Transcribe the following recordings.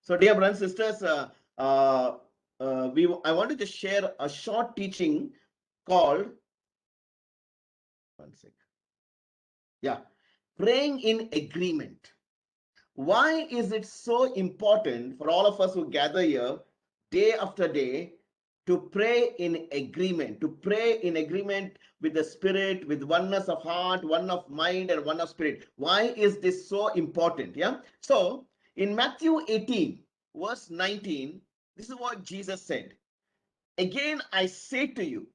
So, dear brothers and sisters, uh, I wanted to share a short teaching called, one sec, yeah, praying in agreement. Why is it so important for all of us who gather here day after day to pray in agreement, with the Spirit, with oneness of heart, one of mind, and one of spirit? Why is this so important? Yeah. So in Matthew 18, verse 19, this is what Jesus said. Again, I say to you,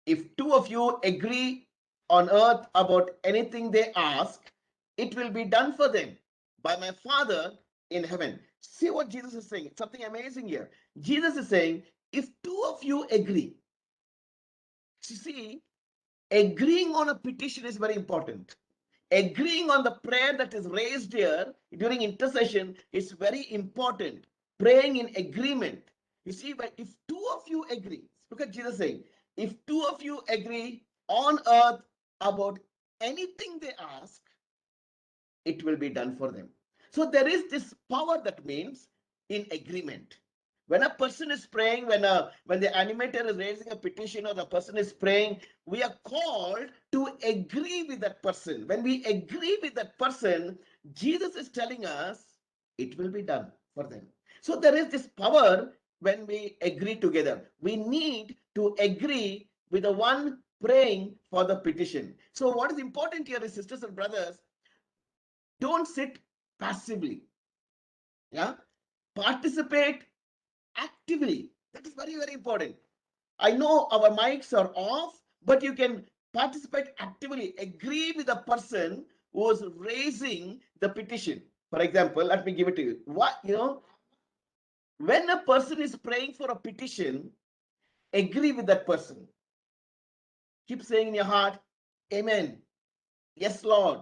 if two of you agree on earth about anything they ask, it will be done for them by my Father in heaven. See what Jesus is saying. It's something amazing here. Jesus is saying, if two of you agree, see, agreeing on a petition is very important. Agreeing on the prayer that is raised here during intercession is very important. Praying in agreement. You see, but if two of you agree, look at Jesus saying, if two of you agree on earth about anything they ask, it will be done for them. So there is this power that means in agreement. When a person is praying, when the animator is raising a petition or the person is praying, we are called to agree with that person. When we agree with that person, Jesus is telling us it will be done for them. So there is this power when we agree together. We need to agree with the one praying for the petition. So what is important here is, sisters and brothers, don't sit passively. Yeah. Participate actively. That is very, very important. I know our mics are off, but you can participate actively. Agree with the person who is raising the petition. For example, let me give it to you. When a person is praying for a petition, agree with that person. Keep saying in your heart, Amen. Yes, Lord.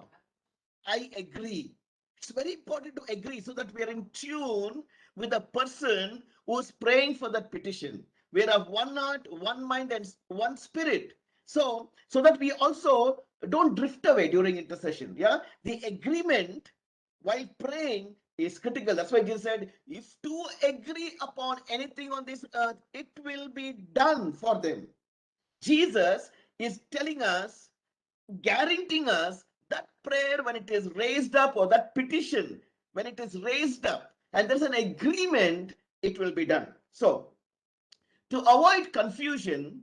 I agree. It's very important to agree so that we are in tune with the person who's praying for that petition. We are of one heart, one mind, and one spirit. So that we also don't drift away during intercession. Yeah, the agreement while praying is critical. That's why Jesus said, if two agree upon anything on this earth, it will be done for them. Jesus is telling us, guaranteeing us that prayer, when it is raised up, or that petition, when it is raised up and there's an agreement, it will be done. So, to avoid confusion,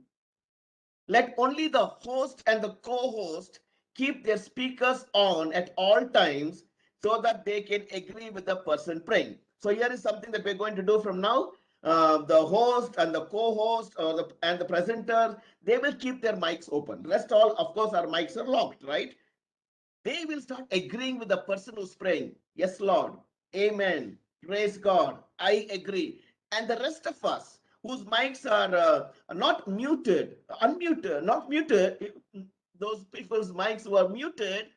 let only the host and the co-host keep their speakers on at all times so that they can agree with the person praying. So here is something that we're going to do from now. The host and the co-host and the presenter, they will keep their mics open. Rest all, of course, our mics are locked, right? They will start agreeing with the person who's praying. Yes, Lord. Amen. Praise God. I agree. And the rest of us whose mics are not muted, unmuted, not muted, those people's mics who are muted,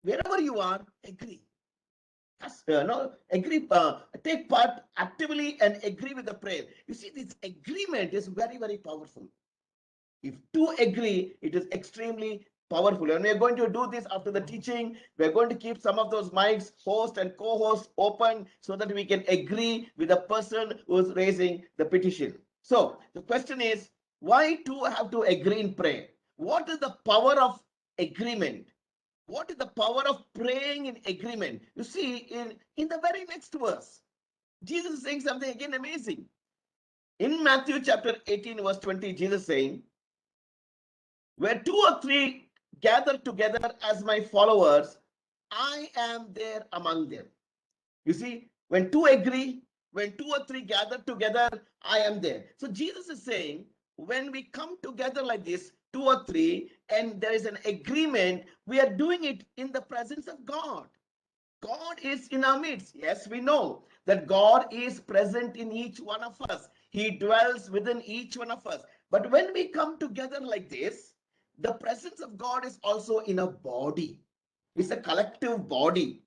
wherever you are, agree. No, agree, take part actively and agree with the prayer. You see, this agreement is very, very powerful. If two agree, it is extremely powerful. And we're going to do this after the teaching. We're going to keep some of those mics, host and co-host, open so that we can agree with the person who's raising the petition. So the question is, why two have to agree in prayer? What is the power of agreement? What is the power of praying in agreement? You see, in the very next verse, Jesus is saying something again amazing. In Matthew chapter 18, verse 20, Jesus saying, where two or three gather together as my followers, I am there among them. You see, when two agree, when two or three gather together, I am there. So Jesus is saying, when we come together like this, two or three, and there is an agreement, we are doing it in the presence of God. God is in our midst. Yes, we know that God is present in each one of us. He dwells within each one of us. But when we come together like this, the presence of God is also in a body. It's a collective body.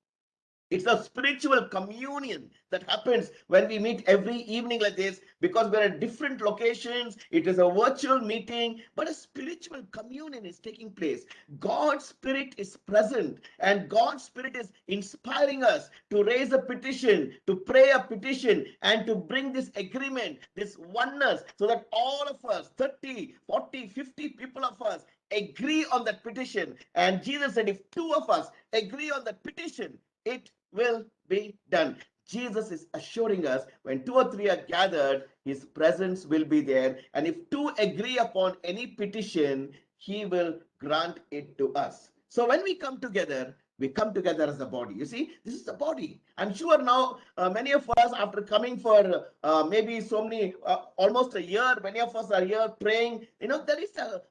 It's a spiritual communion that happens when we meet every evening like this, because we're at different locations. It is a virtual meeting, but a spiritual communion is taking place. God's Spirit is present, and God's Spirit is inspiring us to raise a petition, to pray a petition, and to bring this agreement, this oneness, so that all of us, 30, 40, 50 people of us, agree on that petition. And Jesus said, if two of us agree on that petition, it will be done. Jesus is assuring us when two or three are gathered, his presence will be there. And if two agree upon any petition, he will grant it to us. So when we come together as a body. You see, this is the body. I'm sure now many of us, after coming for maybe so many, almost a year, many of us are here praying. You know, there is a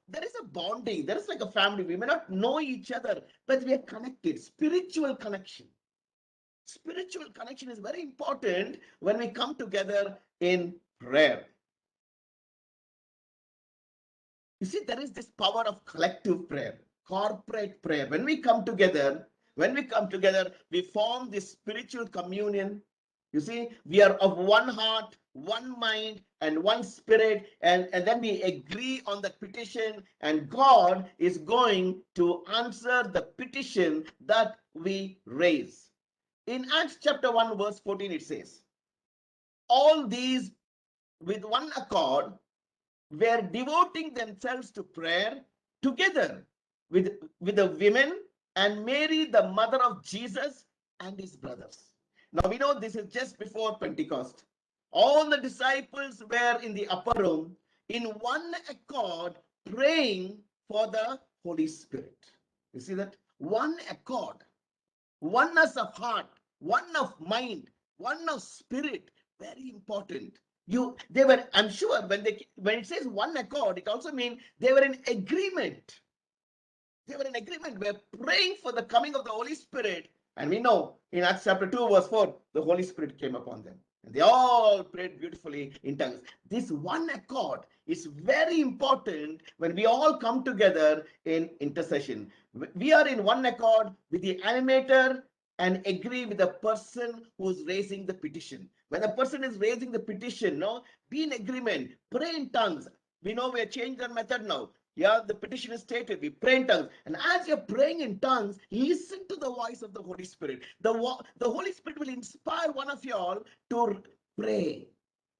bonding. There is like a family. We may not know each other, but we are connected. Spiritual connection. Spiritual connection is very important when we come together in prayer. You see, there is this power of collective prayer, corporate prayer. When we come together, we form this spiritual communion. You see, we are of one heart, one mind, and one spirit, and then we agree on the petition, and God is going to answer the petition that we raise. In Acts chapter 1, verse 14, it says, all these with one accord were devoting themselves to prayer together with the women and Mary, the mother of Jesus, and his brothers. Now we know this is just before Pentecost. All the disciples were in the upper room in one accord praying for the Holy Spirit. You see that? One accord. Oneness of heart, one of mind, one of spirit. Very important. They were, I'm sure, when it says one accord, it also means they were in agreement. They were in agreement. We're praying for the coming of the Holy Spirit. And we know in Acts chapter 2, verse 4, the Holy Spirit came upon them. And they all prayed beautifully in tongues. This one accord is very important when we all come together in intercession. We are in one accord with the animator and agree with the person who's raising the petition. When a person is raising the petition, no, be in agreement, pray in tongues. We know we are changing our method now. Yeah, the petition is stated, we pray in tongues. And as you're praying in tongues, listen to the voice of the Holy Spirit. The Holy Spirit will inspire one of you all to pray.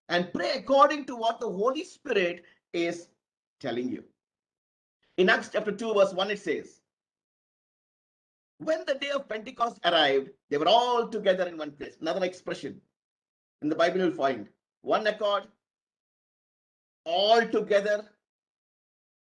And pray according to what the Holy Spirit is telling you. In Acts chapter 2, verse 1, it says, when the day of Pentecost arrived, they were all together in one place. Another expression in the Bible you'll find. One accord, all together.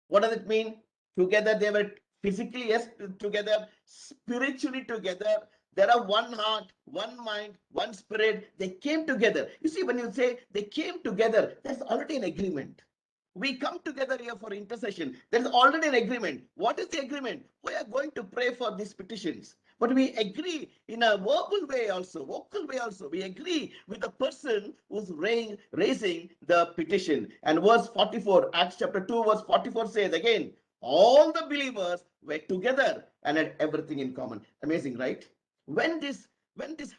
What does it mean? Together, they were physically, yes, together, spiritually together. There are one heart, one mind, one spirit. They came together. You see, when you say they came together, that's already an agreement. We come together here for intercession. There's already an agreement. What is the agreement? We are going to pray for these petitions. But we agree in a verbal way also, vocal way also. We agree with the person who's raising the petition. And verse 44, Acts chapter 2, verse 44 says again, all the believers were together and had everything in common. Amazing, right? When this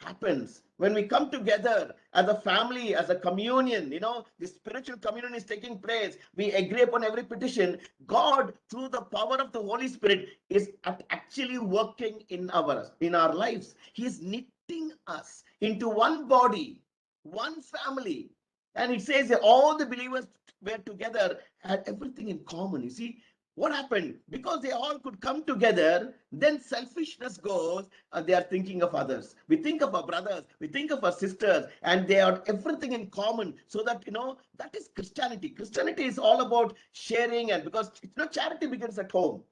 happens, when we come together as a family, as a communion, you know, the spiritual communion is taking place. We agree upon every petition. God, through the power of the Holy Spirit, is actually working in our lives. He is knitting us into one body, one family. And it says that all the believers were together, had everything in common. You see, what happened? Because they all could come together, then selfishness goes, and they are thinking of others. We think of our brothers, we think of our sisters, and they are everything in common. So that, you know, that is Christianity. Christianity is all about sharing, and because, you know, charity begins at home.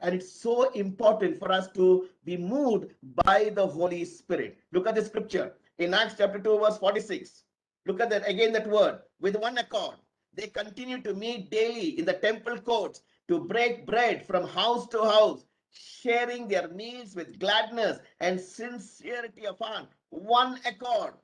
And it's so important for us to be moved by the Holy Spirit. Look at the scripture in Acts chapter 2, verse 46. Look at that again, that word, with one accord. They continue to meet daily in the temple courts to break bread from house to house, sharing their meals with gladness and sincerity of heart. One accord.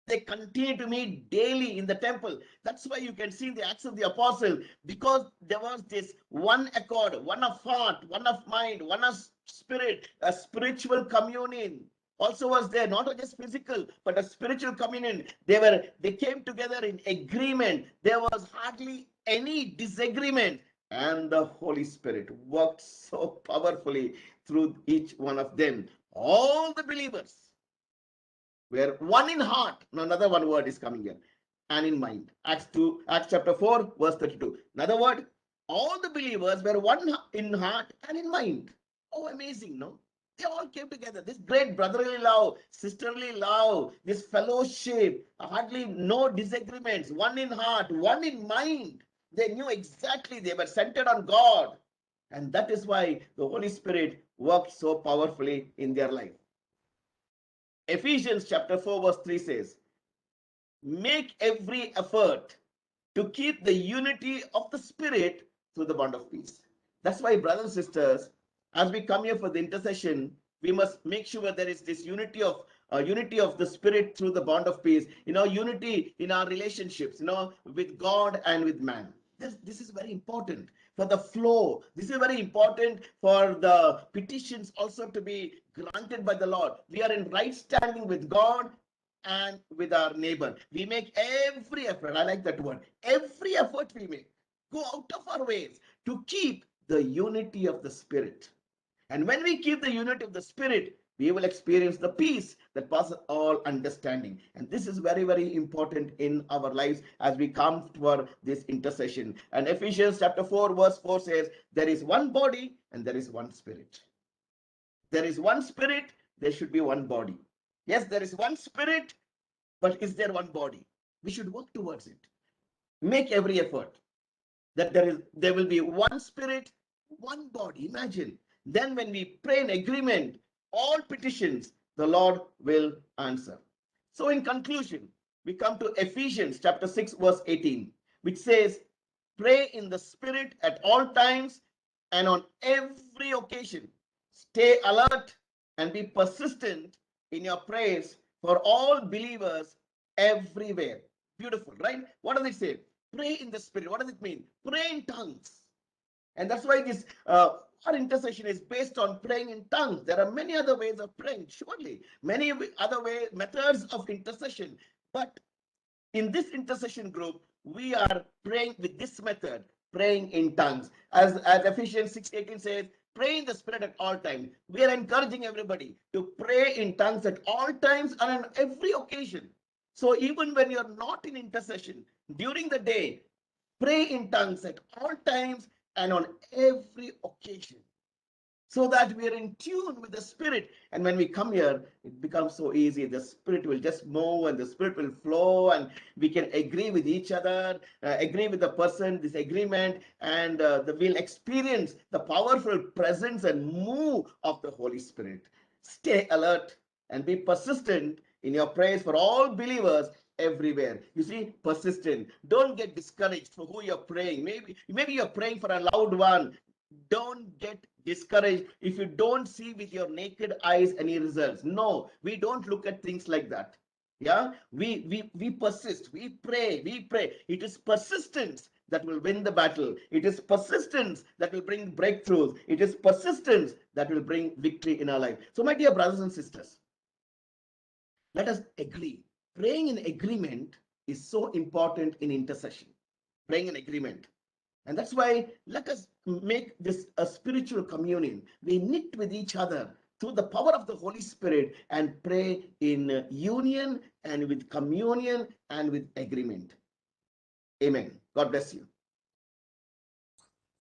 They continue to meet daily in the temple. That's why you can see the Acts of the Apostle, because there was this one accord, one of heart, one of mind, one of spirit, a spiritual communion. also was there, not just physical, but a spiritual communion. They came together in agreement. There was hardly any disagreement. And the Holy Spirit worked so powerfully through each one of them. All the believers were one in heart. Now, another one word is coming here, and in mind. Acts chapter 4, verse 32. Another word, all the believers were one in heart and in mind. Oh, amazing, no? They all came together. This great brotherly love, sisterly love, this fellowship, hardly no disagreements, one in heart, one in mind. They knew exactly, they were centered on God. And that is why the Holy Spirit worked so powerfully in their life. Ephesians chapter 4, verse 3 says, make every effort to keep the unity of the Spirit through the bond of peace. That's why, brothers and sisters, as we come here for the intercession, we must make sure there is this unity of the Spirit through the bond of peace. Unity in our relationships, with God and with man. This is very important for the flow. This is very important for the petitions also to be granted by the Lord. We are in right standing with God and with our neighbor. We make every effort. I like that word. Every effort we make. Go out of our ways to keep the unity of the Spirit. And when we keep the unity of the Spirit, we will experience the peace that passes all understanding. And this is very, very important in our lives as we come for this intercession. And Ephesians chapter 4, verse 4 says, there is one body and there is one Spirit. There is one Spirit, there should be one body. Yes, there is one Spirit, but is there one body? We should work towards it. Make every effort that there will be one Spirit, one body. Imagine. Then when we pray in agreement, all petitions, the Lord will answer. So in conclusion, we come to Ephesians chapter 6, verse 18, which says, pray in the Spirit at all times and on every occasion. Stay alert and be persistent in your prayers for all believers everywhere. Beautiful, right? What does it say? Pray in the Spirit. What does it mean? Pray in tongues. And that's why this our intercession is based on praying in tongues. There are many other ways of praying, surely, many other methods of intercession. But in this intercession group, we are praying with this method, praying in tongues. As Ephesians 6:18 says, pray in the Spirit at all times. We are encouraging everybody to pray in tongues at all times and on every occasion. So even when you're not in intercession, during the day, pray in tongues at all times and on every occasion, so that we are in tune with the Spirit. And when we come here, it becomes so easy. The Spirit will just move and the Spirit will flow, and we can agree with each other, agree with the person, this agreement, and we'll experience the powerful presence and move of the Holy Spirit. Stay alert and be persistent in your prayers for all believers everywhere. You see, persistent. Don't get discouraged for who you're praying. Maybe you're praying for a loved one. Don't get discouraged if you don't see with your naked eyes any results. No, we don't look at things like that. Yeah, we persist, we pray. It is persistence that will win the battle. It is persistence that will bring breakthroughs. It is persistence that will bring victory in our life. So my dear brothers and sisters, let us agree. Praying in agreement is so important in intercession. Praying in agreement. And that's why let us make this a spiritual communion. We knit with each other through the power of the Holy Spirit and pray in union and with communion and with agreement. Amen. God bless you.